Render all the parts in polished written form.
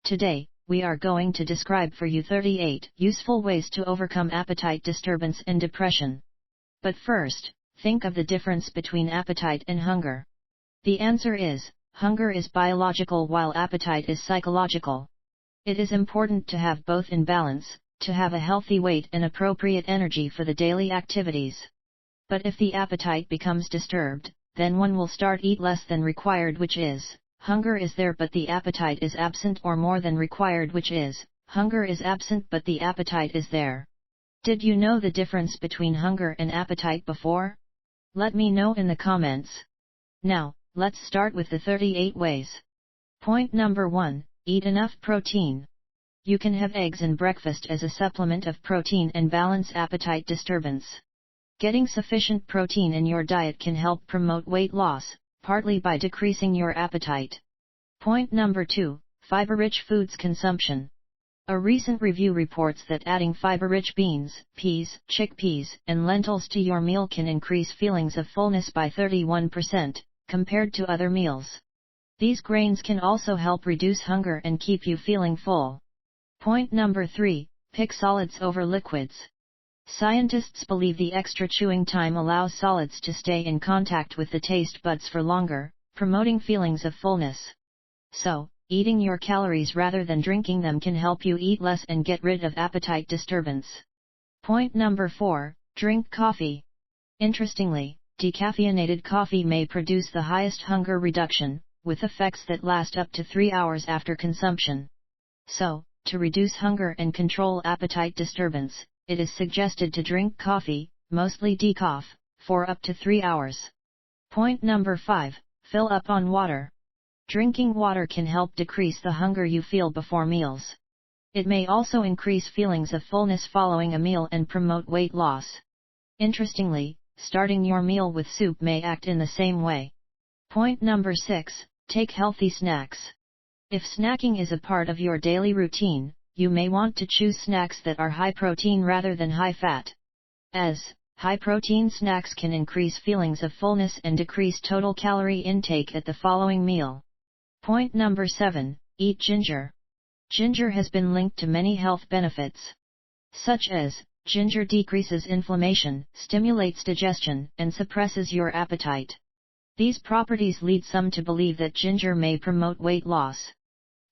Today, we are going to describe for you 38 useful ways to overcome appetite disturbance and depression. But first, think of the difference between appetite and hunger. The answer is, hunger is biological while appetite is psychological. It is important to have both in balance, to have a healthy weight and appropriate energy for the daily activities. But if the appetite becomes disturbed, then one will start eat less than required, which is, hunger is there but the appetite is absent, or more than required, which is, hunger is absent but the appetite is there. Did you know the difference between hunger and appetite before? Let me know in the comments. Now, let's start with the 38 ways. Point number 1, eat enough protein. You can have eggs in breakfast as a supplement of protein and balance appetite disturbance. Getting sufficient protein in your diet can help promote weight loss, partly by decreasing your appetite. Point number 2, fiber-rich foods consumption. A recent review reports that adding fiber-rich beans, peas, chickpeas, and lentils to your meal can increase feelings of fullness by 31%, compared to other meals. These grains can also help reduce hunger and keep you feeling full. Point number 3, pick solids over liquids. Scientists believe the extra chewing time allows solids to stay in contact with the taste buds for longer, promoting feelings of fullness. So, eating your calories rather than drinking them can help you eat less and get rid of appetite disturbance. Point number 4, drink coffee. Interestingly, decaffeinated coffee may produce the highest hunger reduction, with effects that last up to 3 hours after consumption. So, to reduce hunger and control appetite disturbance, it is suggested to drink coffee, mostly decaf, for up to 3 hours. Point number 5, fill up on water. Drinking water can help decrease the hunger you feel before meals. It may also increase feelings of fullness following a meal and promote weight loss. Interestingly, starting your meal with soup may act in the same way. Point number 6, take healthy snacks. If snacking is a part of your daily routine, you may want to choose snacks that are high protein rather than high fat. As high protein snacks can increase feelings of fullness and decrease total calorie intake at the following meal. Point number 7, eat ginger. Ginger has been linked to many health benefits, such as, ginger decreases inflammation, stimulates digestion, and suppresses your appetite. These properties lead some to believe that ginger may promote weight loss.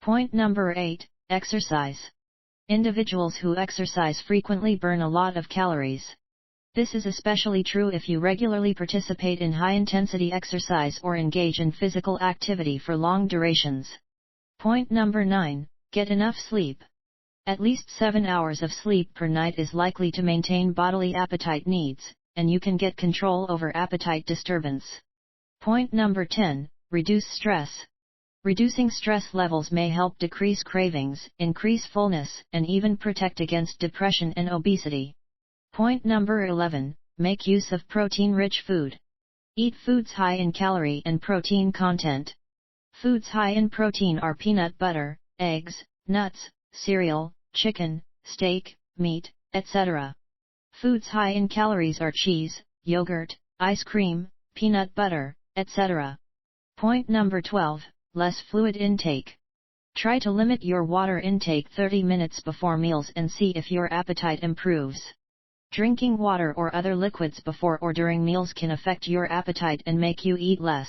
Point number 8, exercise. Individuals who exercise frequently burn a lot of calories. This is especially true if you regularly participate in high-intensity exercise or engage in physical activity for long durations. Point number 9, get enough sleep. At least 7 hours of sleep per night is likely to maintain bodily appetite needs, and you can get control over appetite disturbance. Point number 10, reduce stress. Reducing stress levels may help decrease cravings, increase fullness, and even protect against depression and obesity. Point number 11, make use of protein-rich food. Eat foods high in calorie and protein content. Foods high in protein are peanut butter, eggs, nuts, cereal, chicken, steak, meat, etc. Foods high in calories are cheese, yogurt, ice cream, peanut butter, etc. Point number 12, less fluid intake. Try to limit your water intake 30 minutes before meals and see if your appetite improves. Drinking water or other liquids before or during meals can affect your appetite and make you eat less.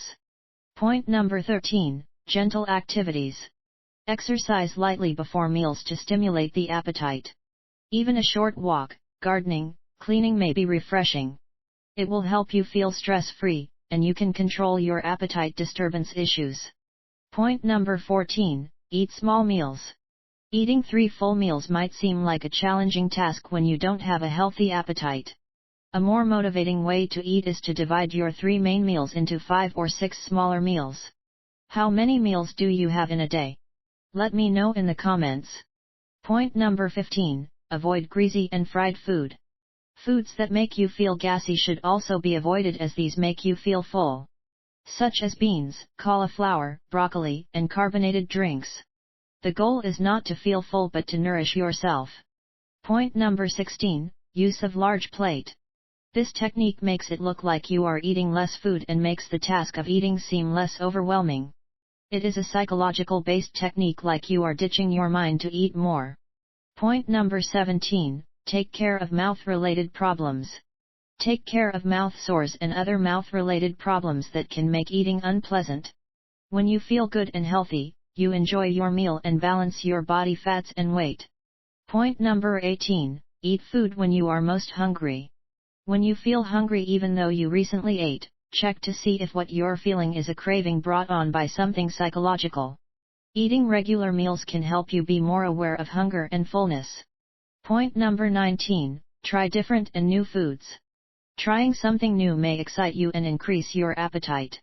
Point number 13, gentle activities. Exercise lightly before meals to stimulate the appetite. Even a short walk, gardening, cleaning may be refreshing. It will help you feel stress-free, and you can control your appetite disturbance issues. Point number 14, eat small meals. Eating 3 full meals might seem like a challenging task when you don't have a healthy appetite. A more motivating way to eat is to divide your 3 main meals into 5 or 6 smaller meals. How many meals do you have in a day? Let me know in the comments. Point number 15, avoid greasy and fried food. Foods that make you feel gassy should also be avoided as these make you feel full, such as beans, cauliflower, broccoli, and carbonated drinks. The goal is not to feel full but to nourish yourself. Point number 16, use of large plate. This technique makes it look like you are eating less food and makes the task of eating seem less overwhelming. It is a psychological-based technique like you are ditching your mind to eat more. Point number 17, take care of mouth-related problems. Take care of mouth sores and other mouth-related problems that can make eating unpleasant. When you feel good and healthy, you enjoy your meal and balance your body fats and weight. Point number 18, eat food when you are most hungry. When you feel hungry even though you recently ate, check to see if what you're feeling is a craving brought on by something psychological. Eating regular meals can help you be more aware of hunger and fullness. Point number 19, try different and new foods. Trying something new may excite you and increase your appetite.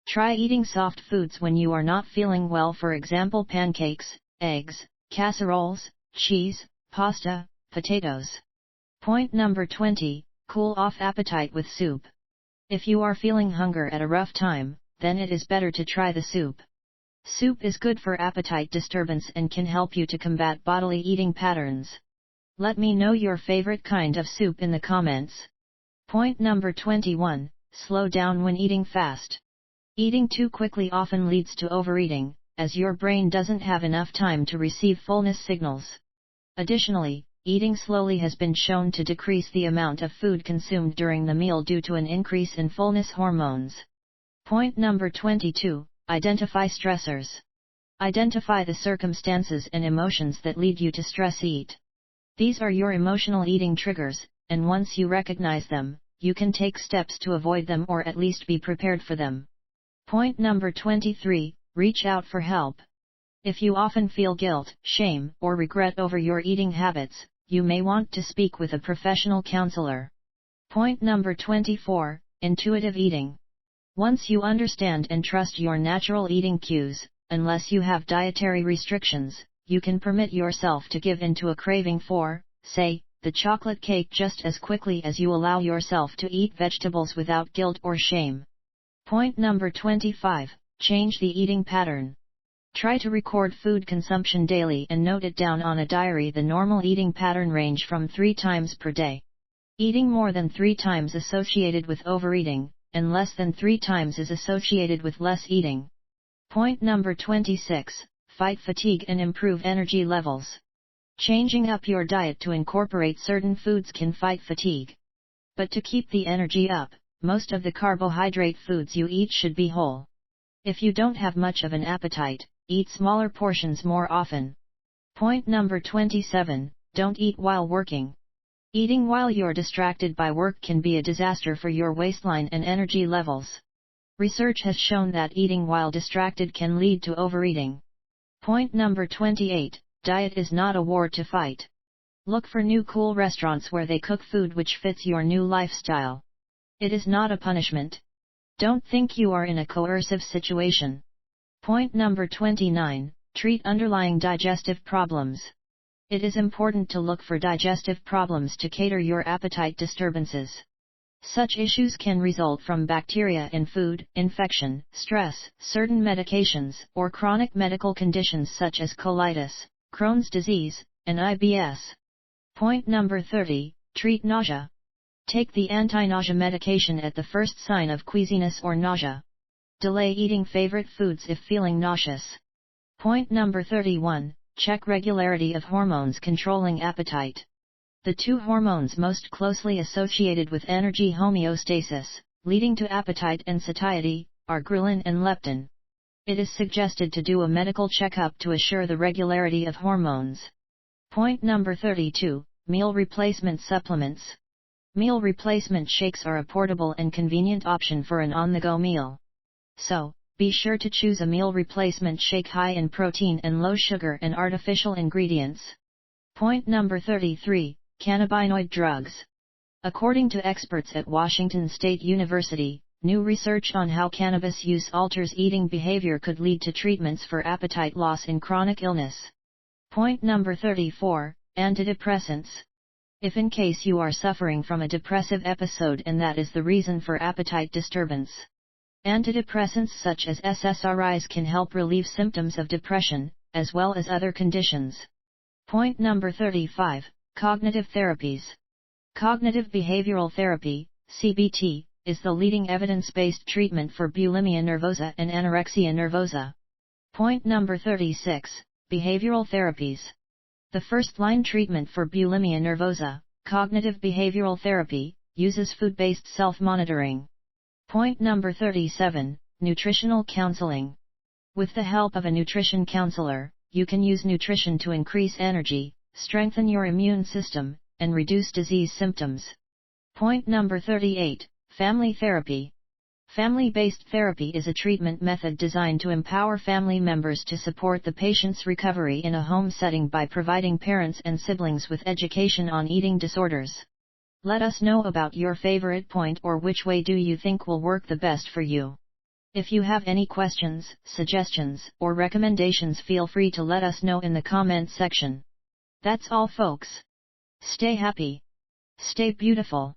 Try eating soft foods when you are not feeling well, for example pancakes, eggs, casseroles, cheese, pasta, potatoes. Point number 20, cool off appetite with soup. If you are feeling hunger at a rough time, then it is better to try the soup. Soup is good for appetite disturbance and can help you to combat bodily eating patterns. Let me know your favorite kind of soup in the comments. Point number 21, slow down when eating fast. Eating too quickly often leads to overeating, as your brain doesn't have enough time to receive fullness signals. Additionally, eating slowly has been shown to decrease the amount of food consumed during the meal due to an increase in fullness hormones. Point number 22, identify stressors. Identify the circumstances and emotions that lead you to stress eat. These are your emotional eating triggers, and once you recognize them, you can take steps to avoid them or at least be prepared for them. Point number 23, reach out for help. If you often feel guilt, shame, or regret over your eating habits, you may want to speak with a professional counselor. Point number 24, intuitive eating. Once you understand and trust your natural eating cues, unless you have dietary restrictions, you can permit yourself to give in to a craving for, say, the chocolate cake just as quickly as you allow yourself to eat vegetables without guilt or shame. Point number 25, change the eating pattern. Try to record food consumption daily and note it down on a diary. The normal eating pattern range from 3 times per day. Eating more than 3 times associated with overeating, and less than 3 times is associated with less eating. Point number 26, fight fatigue and improve energy levels. Changing up your diet to incorporate certain foods can fight fatigue. But to keep the energy up, most of the carbohydrate foods you eat should be whole. If you don't have much of an appetite, eat smaller portions more often. Point number 27, don't eat while working. Eating while you're distracted by work can be a disaster for your waistline and energy levels. Research has shown that eating while distracted can lead to overeating. Point number 28, diet is not a war to fight. Look for new cool restaurants where they cook food which fits your new lifestyle. It is not a punishment. Don't think you are in a coercive situation. Point number 29, treat underlying digestive problems. It is important to look for digestive problems to cater your appetite disturbances. Such issues can result from bacteria in food, infection, stress, certain medications, or chronic medical conditions such as colitis, Crohn's disease, and IBS. Point number 30, treat nausea. Take the anti-nausea medication at the first sign of queasiness or nausea. Delay eating favorite foods if feeling nauseous. Point number 31, check regularity of hormones controlling appetite. The 2 hormones most closely associated with energy homeostasis, leading to appetite and satiety, are ghrelin and leptin. It is suggested to do a medical checkup to assure the regularity of hormones. Point number 32, meal replacement supplements. Meal replacement shakes are a portable and convenient option for an on-the-go meal. So, be sure to choose a meal replacement shake high in protein and low sugar and artificial ingredients. Point number 33, cannabinoid drugs. According to experts at Washington State University, new research on how cannabis use alters eating behavior could lead to treatments for appetite loss in chronic illness. Point number 34, antidepressants. If in case you are suffering from a depressive episode and that is the reason for appetite disturbance, antidepressants such as SSRIs can help relieve symptoms of depression, as well as other conditions. Point number 35, cognitive therapies. Cognitive behavioral therapy, CBT, is the leading evidence-based treatment for bulimia nervosa and anorexia nervosa. Point number 36, Behavioral Therapies. The first-line treatment for bulimia nervosa, cognitive behavioral therapy, uses food-based self-monitoring. Point number 37, Nutritional Counseling. With the help of a nutrition counselor, you can use nutrition to increase energy, strengthen your immune system, and reduce disease symptoms. Point number 38, Family Therapy. Family-based therapy is a treatment method designed to empower family members to support the patient's recovery in a home setting by providing parents and siblings with education on eating disorders. Let us know about your favorite point or which way do you think will work the best for you. If you have any questions, suggestions, or recommendations, feel free to let us know in the comments section. That's all, folks. Stay happy. Stay beautiful.